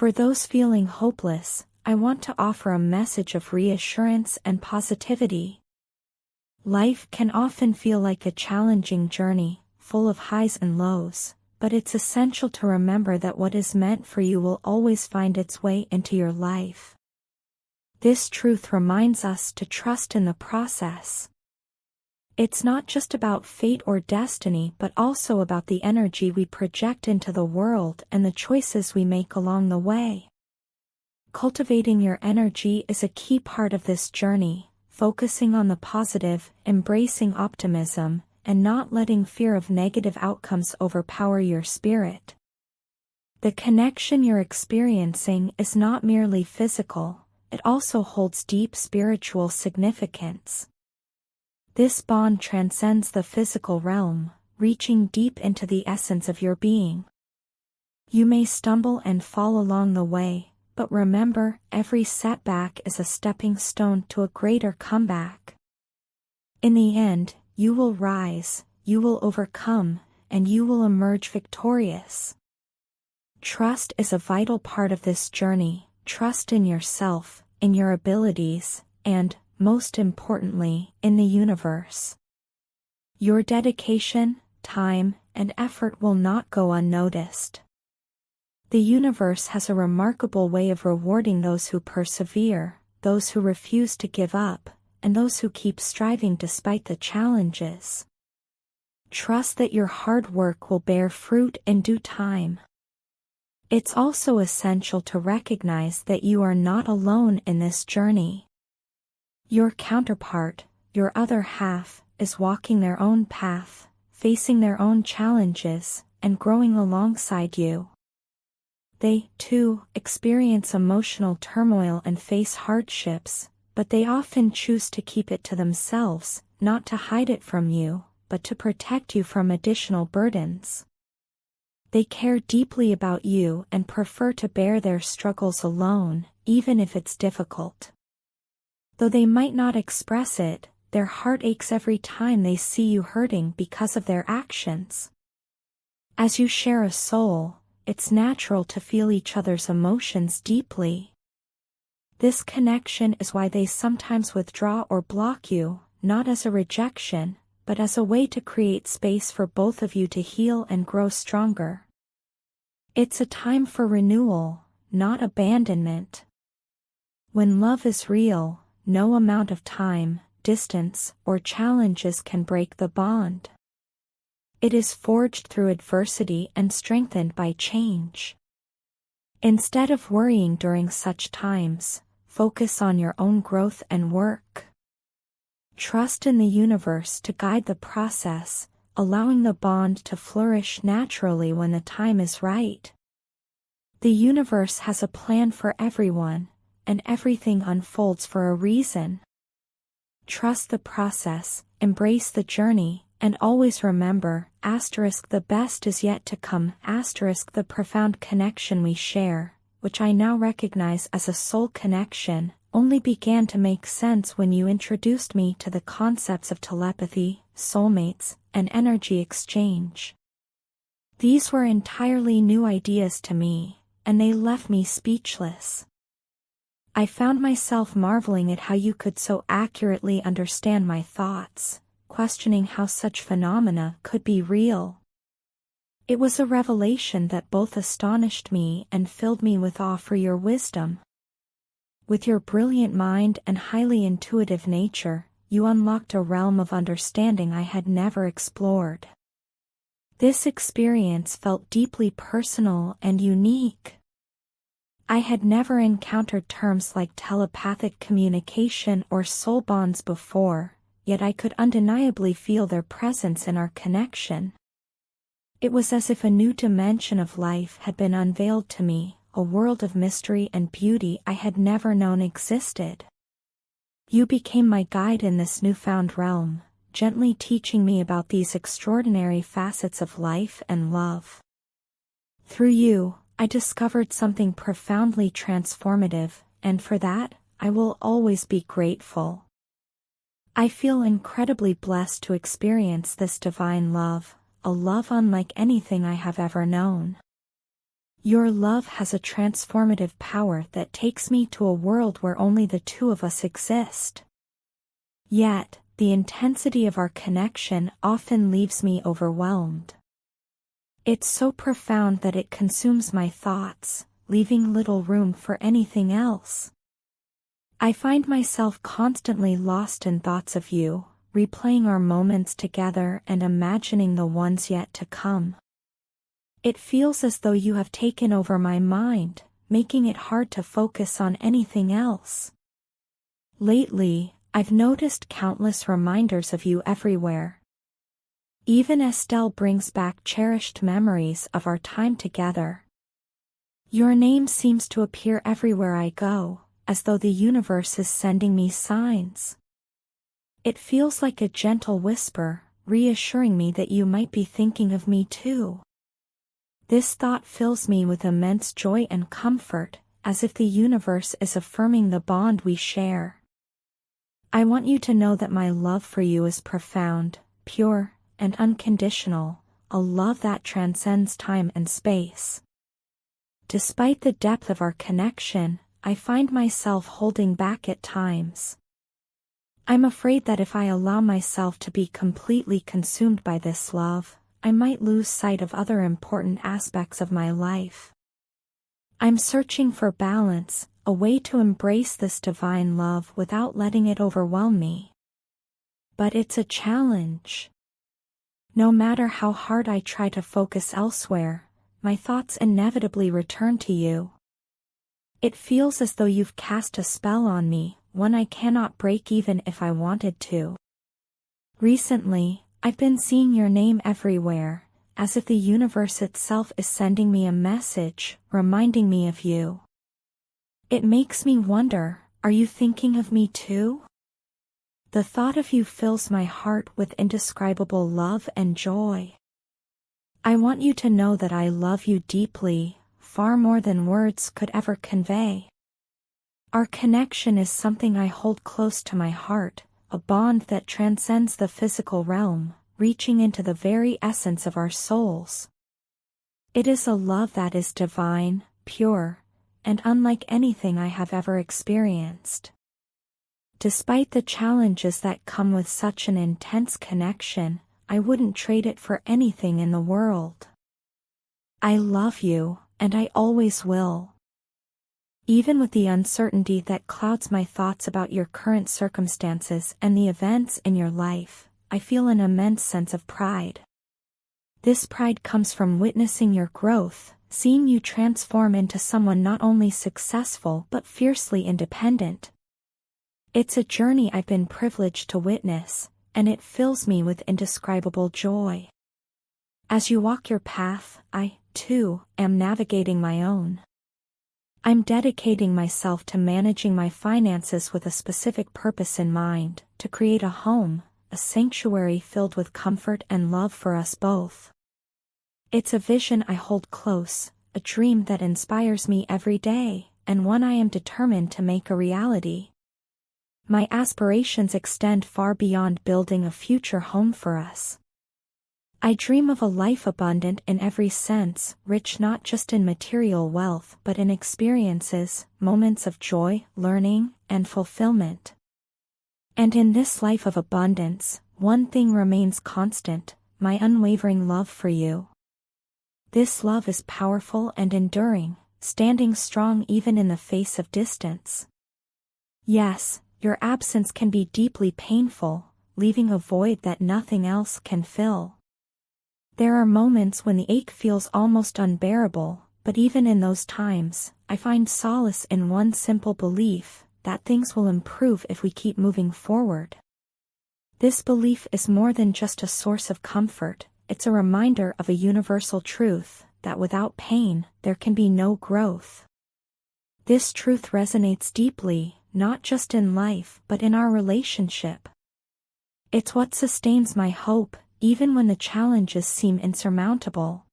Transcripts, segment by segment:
For those feeling hopeless, I want to offer a message of reassurance and positivity. Life can often feel like a challenging journey, full of highs and lows, but it's essential to remember that what is meant for you will always find its way into your life. This truth reminds us to trust in the process. It's not just about fate or destiny, but also about the energy we project into the world and the choices we make along the way. Cultivating your energy is a key part of this journey, focusing on the positive, embracing optimism, and not letting fear of negative outcomes overpower your spirit. The connection you're experiencing is not merely physical, it also holds deep spiritual significance. This bond transcends the physical realm, reaching deep into the essence of your being. You may stumble and fall along the way, but remember, every setback is a stepping stone to a greater comeback. In the end, you will rise, you will overcome, and you will emerge victorious. Trust is a vital part of this journey. Trust in yourself, in your abilities, and, most importantly, in the universe. Your dedication, time, and effort will not go unnoticed. The universe has a remarkable way of rewarding those who persevere, those who refuse to give up, and those who keep striving despite the challenges. Trust that your hard work will bear fruit in due time. It's also essential to recognize that you are not alone in this journey. Your counterpart, your other half, is walking their own path, facing their own challenges, and growing alongside you. They, too, experience emotional turmoil and face hardships, but they often choose to keep it to themselves, not to hide it from you, but to protect you from additional burdens. They care deeply about you and prefer to bear their struggles alone, even if it's difficult. Though they might not express it, their heart aches every time they see you hurting because of their actions. As you share a soul, it's natural to feel each other's emotions deeply. This connection is why they sometimes withdraw or block you, not as a rejection, but as a way to create space for both of you to heal and grow stronger. It's a time for renewal, not abandonment. When love is real, no amount of time, distance, or challenges can break the bond. It is forged through adversity and strengthened by change. Instead of worrying during such times, focus on your own growth and work. Trust in the universe to guide the process, allowing the bond to flourish naturally when the time is right. The universe has a plan for everyone, and everything unfolds for a reason. Trust the process, embrace the journey, and always remember, the best is yet to come, the profound connection we share, which I now recognize as a soul connection, only began to make sense when you introduced me to the concepts of telepathy, soulmates, and energy exchange. These were entirely new ideas to me, and they left me speechless. I found myself marveling at how you could so accurately understand my thoughts, questioning how such phenomena could be real. It was a revelation that both astonished me and filled me with awe for your wisdom. With your brilliant mind and highly intuitive nature, you unlocked a realm of understanding I had never explored. This experience felt deeply personal and unique. I had never encountered terms like telepathic communication or soul bonds before, yet I could undeniably feel their presence in our connection. It was as if a new dimension of life had been unveiled to me, a world of mystery and beauty I had never known existed. You became my guide in this newfound realm, gently teaching me about these extraordinary facets of life and love. Through you, I discovered something profoundly transformative, and for that, I will always be grateful. I feel incredibly blessed to experience this divine love, a love unlike anything I have ever known. Your love has a transformative power that takes me to a world where only the two of us exist. Yet, the intensity of our connection often leaves me overwhelmed. It's so profound that it consumes my thoughts, leaving little room for anything else. I find myself constantly lost in thoughts of you, replaying our moments together and imagining the ones yet to come. It feels as though you have taken over my mind, making it hard to focus on anything else. Lately, I've noticed countless reminders of you everywhere. Even Estelle brings back cherished memories of our time together. Your name seems to appear everywhere I go, as though the universe is sending me signs. It feels like a gentle whisper, reassuring me that you might be thinking of me too. This thought fills me with immense joy and comfort, as if the universe is affirming the bond we share. I want you to know that my love for you is profound, pure, and unconditional, a love that transcends time and space. Despite the depth of our connection, I find myself holding back at times. I'm afraid that if I allow myself to be completely consumed by this love, I might lose sight of other important aspects of my life. I'm searching for balance, a way to embrace this divine love without letting it overwhelm me. But it's a challenge. No matter how hard I try to focus elsewhere, my thoughts inevitably return to you. It feels as though you've cast a spell on me, one I cannot break even if I wanted to. Recently, I've been seeing your name everywhere, as if the universe itself is sending me a message, reminding me of you. It makes me wonder, are you thinking of me too? The thought of you fills my heart with indescribable love and joy. I want you to know that I love you deeply, far more than words could ever convey. Our connection is something I hold close to my heart, a bond that transcends the physical realm, reaching into the very essence of our souls. It is a love that is divine, pure, and unlike anything I have ever experienced. Despite the challenges that come with such an intense connection, I wouldn't trade it for anything in the world. I love you, and I always will. Even with the uncertainty that clouds my thoughts about your current circumstances and the events in your life, I feel an immense sense of pride. This pride comes from witnessing your growth, seeing you transform into someone not only successful but fiercely independent. It's a journey I've been privileged to witness, and it fills me with indescribable joy. As you walk your path, I, too, am navigating my own. I'm dedicating myself to managing my finances with a specific purpose in mind, to create a home, a sanctuary filled with comfort and love for us both. It's a vision I hold close, a dream that inspires me every day, and one I am determined to make a reality. My aspirations extend far beyond building a future home for us. I dream of a life abundant in every sense, rich not just in material wealth but in experiences, moments of joy, learning, and fulfillment. And in this life of abundance, one thing remains constant, my unwavering love for you. This love is powerful and enduring, standing strong even in the face of distance. Yes, your absence can be deeply painful, leaving a void that nothing else can fill. There are moments when the ache feels almost unbearable, but even in those times, I find solace in one simple belief, that things will improve if we keep moving forward. This belief is more than just a source of comfort, it's a reminder of a universal truth, that without pain, there can be no growth. This truth resonates deeply, not just in life but in our relationship. It's what sustains my hope, even when the challenges seem insurmountable.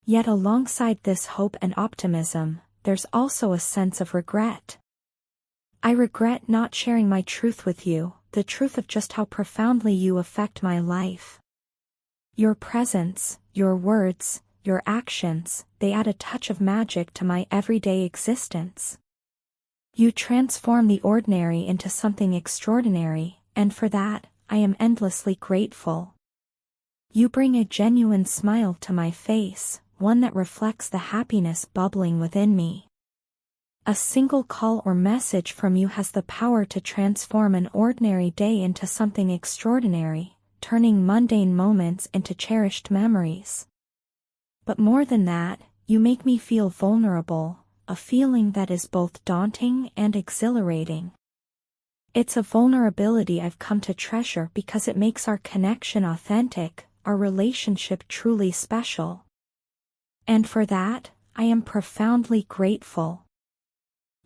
Yet alongside this hope and optimism, there's also a sense of regret. I regret not sharing my truth with you, the truth of just how profoundly you affect my life. Your presence, your words, your actions, they add a touch of magic to my everyday existence. You transform the ordinary into something extraordinary, and for that, I am endlessly grateful. You bring a genuine smile to my face, one that reflects the happiness bubbling within me. A single call or message from you has the power to transform an ordinary day into something extraordinary, turning mundane moments into cherished memories. But more than that, you make me feel vulnerable, a feeling that is both daunting and exhilarating. It's a vulnerability I've come to treasure because it makes our connection authentic, our relationship truly special. And for that, I am profoundly grateful.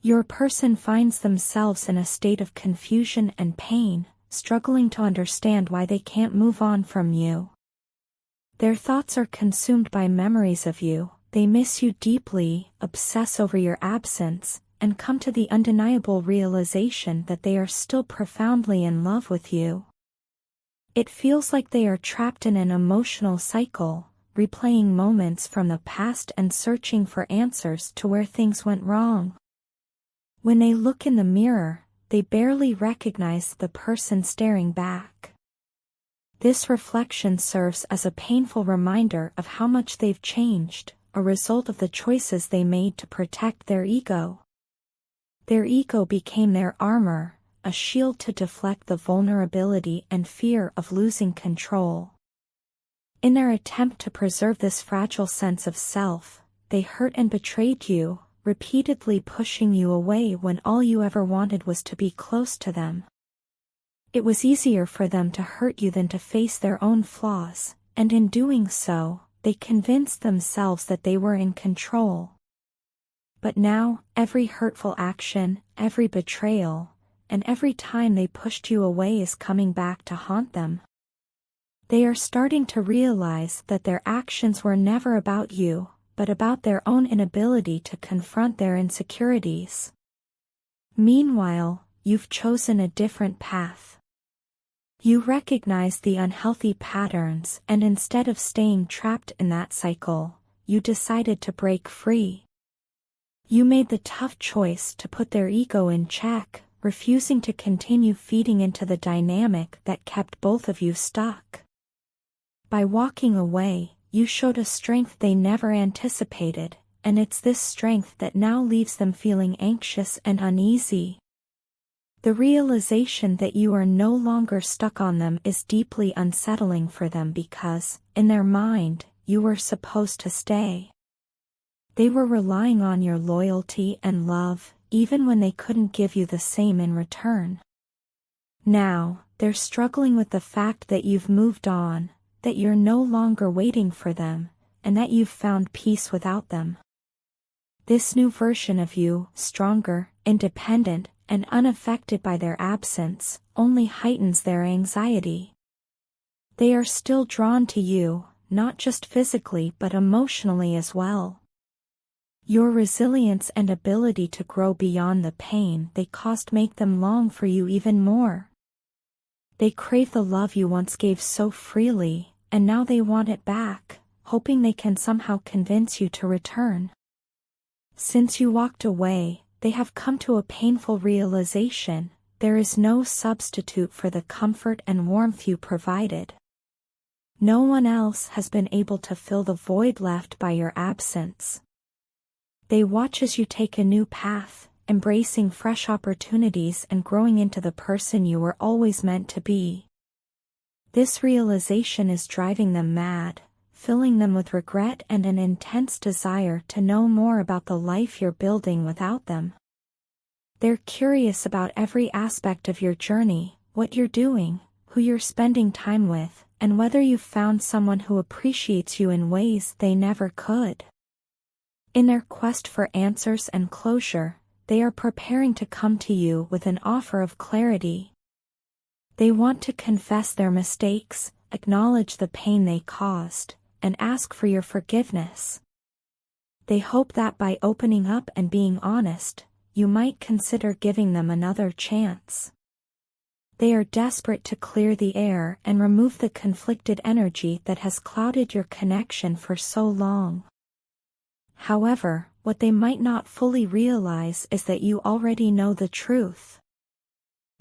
Your person finds themselves in a state of confusion and pain, struggling to understand why they can't move on from you. Their thoughts are consumed by memories of you, they miss you deeply, obsess over your absence, and come to the undeniable realization that they are still profoundly in love with you. It feels like they are trapped in an emotional cycle, replaying moments from the past and searching for answers to where things went wrong. When they look in the mirror, they barely recognize the person staring back. This reflection serves as a painful reminder of how much they've changed, a result of the choices they made to protect their ego. Their ego became their armor, a shield to deflect the vulnerability and fear of losing control. In their attempt to preserve this fragile sense of self, they hurt and betrayed you, repeatedly pushing you away when all you ever wanted was to be close to them. It was easier for them to hurt you than to face their own flaws, and in doing so, they convinced themselves that they were in control. But now, every hurtful action, every betrayal, and every time they pushed you away is coming back to haunt them. They are starting to realize that their actions were never about you, but about their own inability to confront their insecurities. Meanwhile, you've chosen a different path. You recognize the unhealthy patterns, and instead of staying trapped in that cycle, you decided to break free. You made the tough choice to put their ego in check, refusing to continue feeding into the dynamic that kept both of you stuck. By walking away, you showed a strength they never anticipated, and it's this strength that now leaves them feeling anxious and uneasy. The realization that you are no longer stuck on them is deeply unsettling for them because, in their mind, you were supposed to stay. They were relying on your loyalty and love, even when they couldn't give you the same in return. Now, they're struggling with the fact that you've moved on, that you're no longer waiting for them, and that you've found peace without them. This new version of you, stronger, independent, and unaffected by their absence, only heightens their anxiety. They are still drawn to you, not just physically but emotionally as well. Your resilience and ability to grow beyond the pain they caused make them long for you even more. They crave the love you once gave so freely, and now they want it back, hoping they can somehow convince you to return. Since you walked away, they have come to a painful realization: there is no substitute for the comfort and warmth you provided. No one else has been able to fill the void left by your absence. They watch as you take a new path, embracing fresh opportunities and growing into the person you were always meant to be. This realization is driving them mad, filling them with regret and an intense desire to know more about the life you're building without them. They're curious about every aspect of your journey, what you're doing, who you're spending time with, and whether you've found someone who appreciates you in ways they never could. In their quest for answers and closure, they are preparing to come to you with an offer of clarity. They want to confess their mistakes, acknowledge the pain they caused, and ask for your forgiveness. They hope that by opening up and being honest, you might consider giving them another chance. They are desperate to clear the air and remove the conflicted energy that has clouded your connection for so long. However, what they might not fully realize is that you already know the truth.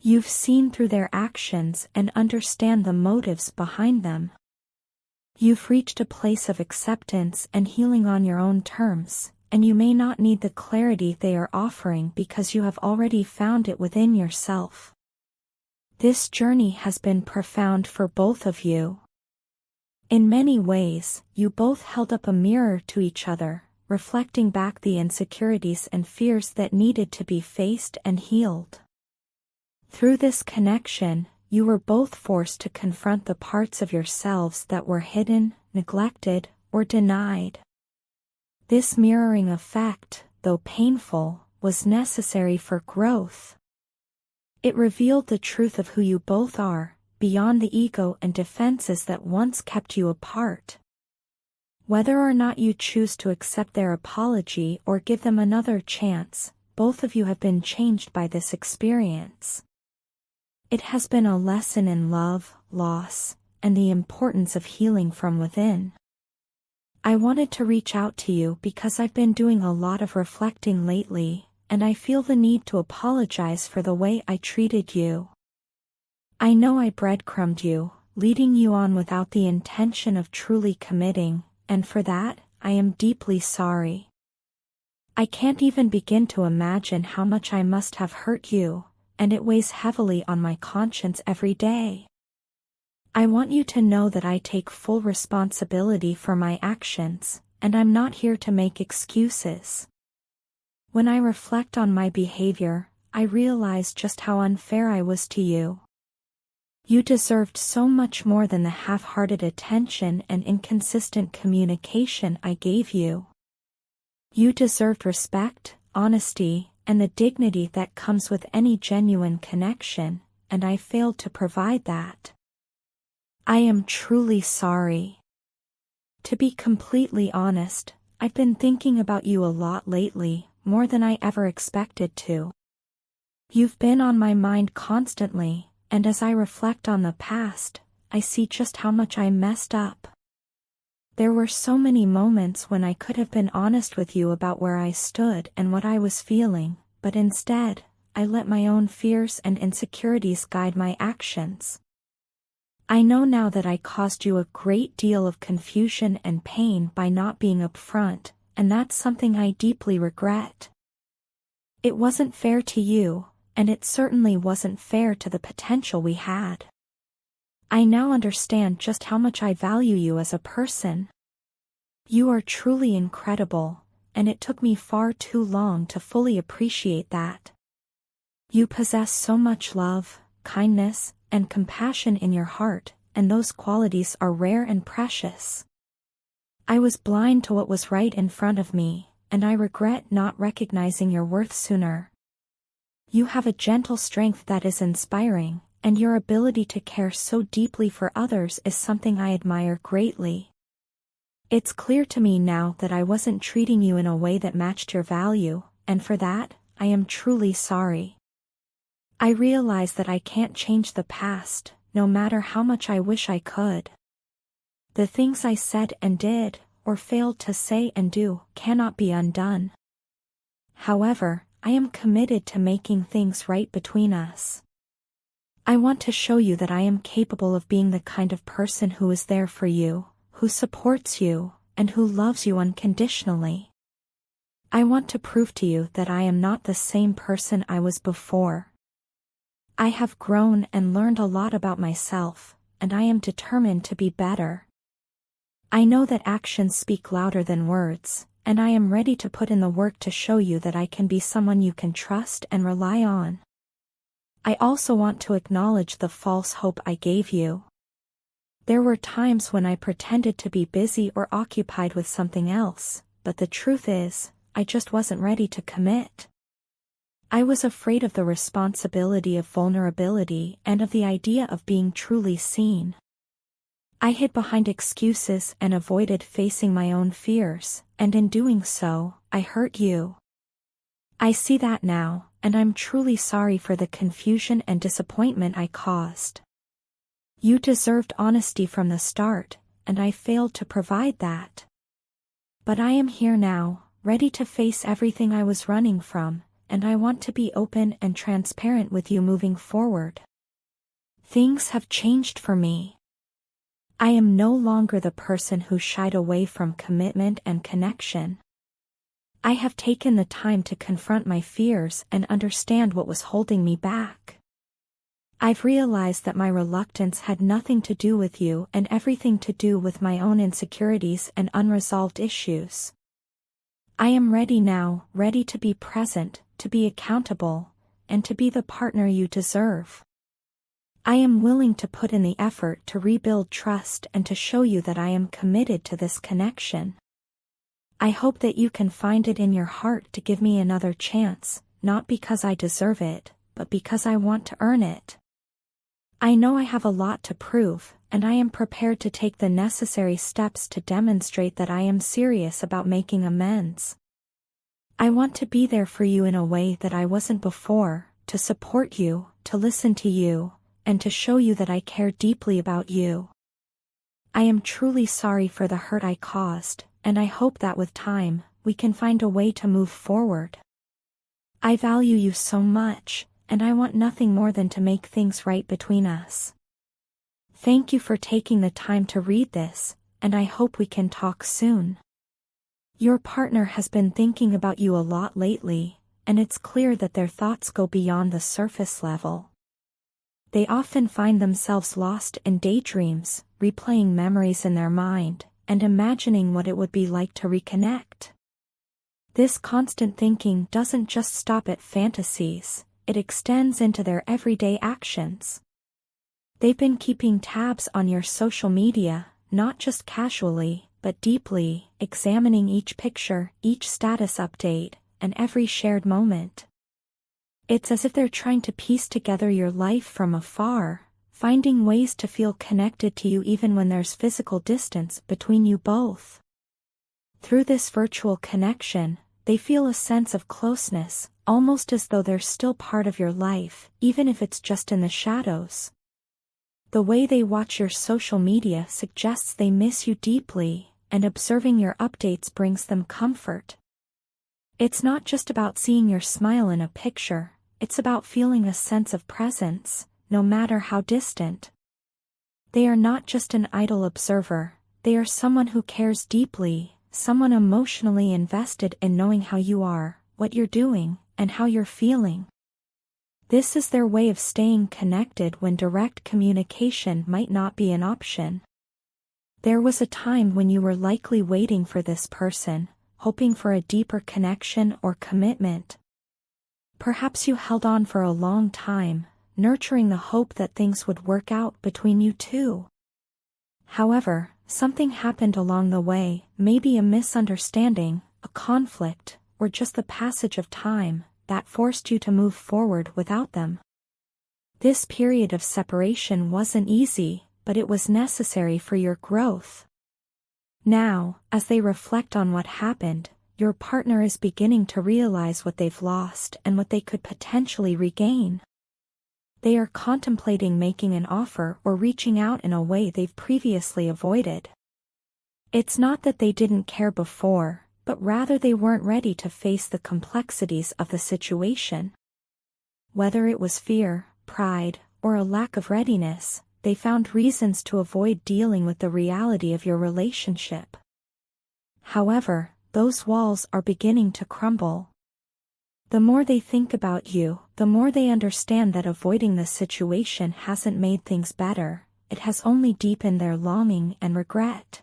You've seen through their actions and understand the motives behind them. You've reached a place of acceptance and healing on your own terms, and you may not need the clarity they are offering because you have already found it within yourself. This journey has been profound for both of you. In many ways, you both held up a mirror to each other, reflecting back the insecurities and fears that needed to be faced and healed. Through this connection, you were both forced to confront the parts of yourselves that were hidden, neglected, or denied. This mirroring effect, though painful, was necessary for growth. It revealed the truth of who you both are, beyond the ego and defenses that once kept you apart. Whether or not you choose to accept their apology or give them another chance, both of you have been changed by this experience. It has been a lesson in love, loss, and the importance of healing from within. I wanted to reach out to you because I've been doing a lot of reflecting lately, and I feel the need to apologize for the way I treated you. I know I breadcrumbed you, leading you on without the intention of truly committing, and for that, I am deeply sorry. I can't even begin to imagine how much I must have hurt you, and it weighs heavily on my conscience every day. I want you to know that I take full responsibility for my actions, and I'm not here to make excuses. When I reflect on my behavior, I realize just how unfair I was to you. You deserved so much more than the half-hearted attention and inconsistent communication I gave you. You deserved respect, honesty, and the dignity that comes with any genuine connection, and I failed to provide that. I am truly sorry. To be completely honest, I've been thinking about you a lot lately, more than I ever expected to. You've been on my mind constantly, and as I reflect on the past, I see just how much I messed up. There were so many moments when I could have been honest with you about where I stood and what I was feeling, but instead, I let my own fears and insecurities guide my actions. I know now that I caused you a great deal of confusion and pain by not being upfront, and that's something I deeply regret. It wasn't fair to you, and it certainly wasn't fair to the potential we had. I now understand just how much I value you as a person. You are truly incredible, and it took me far too long to fully appreciate that. You possess so much love, kindness, and compassion in your heart, and those qualities are rare and precious. I was blind to what was right in front of me, and I regret not recognizing your worth sooner. You have a gentle strength that is inspiring, and your ability to care so deeply for others is something I admire greatly. It's clear to me now that I wasn't treating you in a way that matched your value, and for that, I am truly sorry. I realize that I can't change the past, no matter how much I wish I could. The things I said and did, or failed to say and do, cannot be undone. However, I am committed to making things right between us. I want to show you that I am capable of being the kind of person who is there for you, who supports you, and who loves you unconditionally. I want to prove to you that I am not the same person I was before. I have grown and learned a lot about myself, and I am determined to be better. I know that actions speak louder than words, and I am ready to put in the work to show you that I can be someone you can trust and rely on. I also want to acknowledge the false hope I gave you. There were times when I pretended to be busy or occupied with something else, but the truth is, I just wasn't ready to commit. I was afraid of the responsibility of vulnerability and of the idea of being truly seen. I hid behind excuses and avoided facing my own fears, and in doing so, I hurt you. I see that now, and I'm truly sorry for the confusion and disappointment I caused. You deserved honesty from the start, and I failed to provide that. But I am here now, ready to face everything I was running from, and I want to be open and transparent with you moving forward. Things have changed for me. I am no longer the person who shied away from commitment and connection. I have taken the time to confront my fears and understand what was holding me back. I've realized that my reluctance had nothing to do with you and everything to do with my own insecurities and unresolved issues. I am ready now, ready to be present, to be accountable, and to be the partner you deserve. I am willing to put in the effort to rebuild trust and to show you that I am committed to this connection. I hope that you can find it in your heart to give me another chance, not because I deserve it, but because I want to earn it. I know I have a lot to prove, and I am prepared to take the necessary steps to demonstrate that I am serious about making amends. I want to be there for you in a way that I wasn't before, to support you, to listen to you, and to show you that I care deeply about you. I am truly sorry for the hurt I caused, and I hope that with time, we can find a way to move forward. I value you so much, and I want nothing more than to make things right between us. Thank you for taking the time to read this, and I hope we can talk soon. Your partner has been thinking about you a lot lately, and it's clear that their thoughts go beyond the surface level. They often find themselves lost in daydreams, replaying memories in their mind, and imagining what it would be like to reconnect. This constant thinking doesn't just stop at fantasies, it extends into their everyday actions. They've been keeping tabs on your social media, not just casually, but deeply, examining each picture, each status update, and every shared moment. It's as if they're trying to piece together your life from afar, finding ways to feel connected to you even when there's physical distance between you both. Through this virtual connection, they feel a sense of closeness, almost as though they're still part of your life, even if it's just in the shadows. The way they watch your social media suggests they miss you deeply, and observing your updates brings them comfort. It's not just about seeing your smile in a picture, it's about feeling a sense of presence, no matter how distant. They are not just an idle observer, they are someone who cares deeply, someone emotionally invested in knowing how you are, what you're doing, and how you're feeling. This is their way of staying connected when direct communication might not be an option. There was a time when you were likely waiting for this person, hoping for a deeper connection or commitment. Perhaps you held on for a long time, nurturing the hope that things would work out between you two. However, something happened along the way, maybe a misunderstanding, a conflict, or just the passage of time, that forced you to move forward without them. This period of separation wasn't easy, but it was necessary for your growth. Now, as they reflect on what happened, your partner is beginning to realize what they've lost and what they could potentially regain. They are contemplating making an offer or reaching out in a way they've previously avoided. It's not that they didn't care before, but rather they weren't ready to face the complexities of the situation. Whether it was fear, pride, or a lack of readiness, they found reasons to avoid dealing with the reality of your relationship. However, those walls are beginning to crumble. The more they think about you, the more they understand that avoiding the situation hasn't made things better, it has only deepened their longing and regret.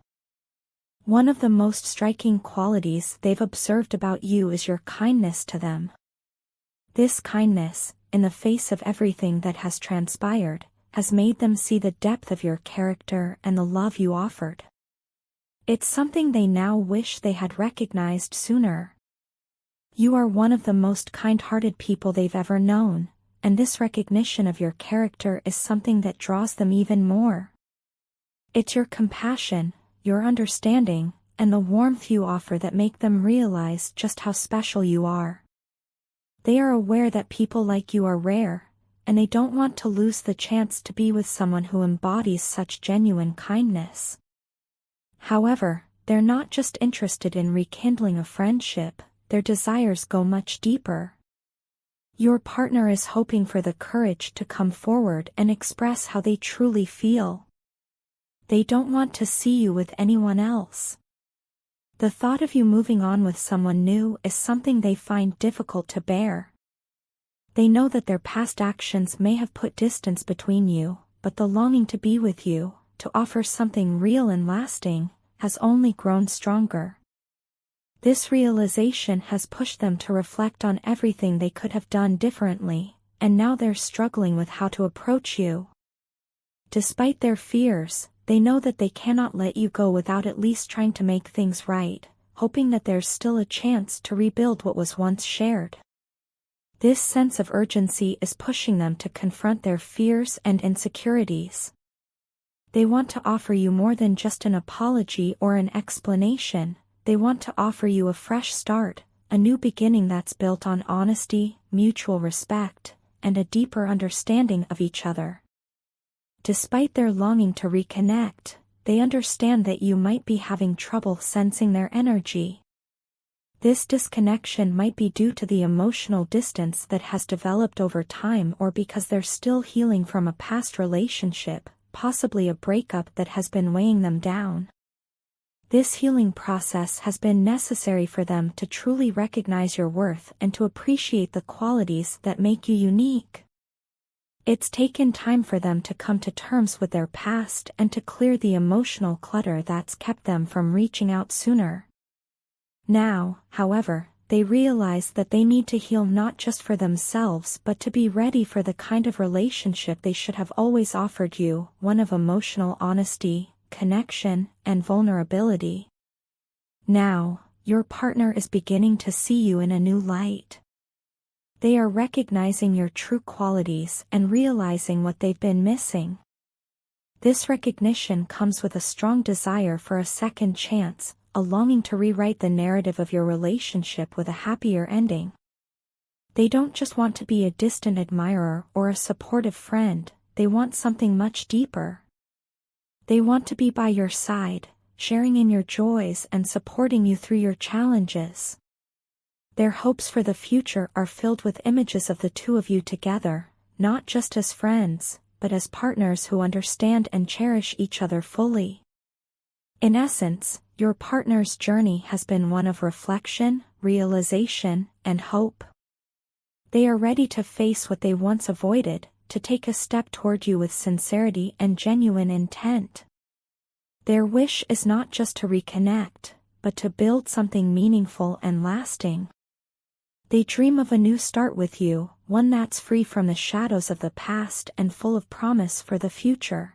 One of the most striking qualities they've observed about you is your kindness to them. This kindness, in the face of everything that has transpired, has made them see the depth of your character and the love you offered. It's something they now wish they had recognized sooner. You are one of the most kind-hearted people they've ever known, and this recognition of your character is something that draws them even more. It's your compassion, your understanding, and the warmth you offer that make them realize just how special you are. They are aware that people like you are rare, and they don't want to lose the chance to be with someone who embodies such genuine kindness. However, they're not just interested in rekindling a friendship, their desires go much deeper. Your partner is hoping for the courage to come forward and express how they truly feel. They don't want to see you with anyone else. The thought of you moving on with someone new is something they find difficult to bear. They know that their past actions may have put distance between you, but the longing to be with you, to offer something real and lasting, has only grown stronger. This realization has pushed them to reflect on everything they could have done differently, and now they're struggling with how to approach you. Despite their fears, they know that they cannot let you go without at least trying to make things right, hoping that there's still a chance to rebuild what was once shared. This sense of urgency is pushing them to confront their fears and insecurities. They want to offer you more than just an apology or an explanation. They want to offer you a fresh start, a new beginning that's built on honesty, mutual respect, and a deeper understanding of each other. Despite their longing to reconnect, they understand that you might be having trouble sensing their energy. This disconnection might be due to the emotional distance that has developed over time, or because they're still healing from a past relationship, possibly a breakup that has been weighing them down. This healing process has been necessary for them to truly recognize your worth and to appreciate the qualities that make you unique. It's taken time for them to come to terms with their past and to clear the emotional clutter that's kept them from reaching out sooner. Now, however, they realize that they need to heal not just for themselves but to be ready for the kind of relationship they should have always offered you, one of emotional honesty, connection, and vulnerability. Now, your partner is beginning to see you in a new light. They are recognizing your true qualities and realizing what they've been missing. This recognition comes with a strong desire for a second chance, a longing to rewrite the narrative of your relationship with a happier ending. They don't just want to be a distant admirer or a supportive friend, they want something much deeper. They want to be by your side, sharing in your joys and supporting you through your challenges. Their hopes for the future are filled with images of the two of you together, not just as friends, but as partners who understand and cherish each other fully. In essence, your partner's journey has been one of reflection, realization, and hope. They are ready to face what they once avoided, to take a step toward you with sincerity and genuine intent. Their wish is not just to reconnect, but to build something meaningful and lasting. They dream of a new start with you, one that's free from the shadows of the past and full of promise for the future.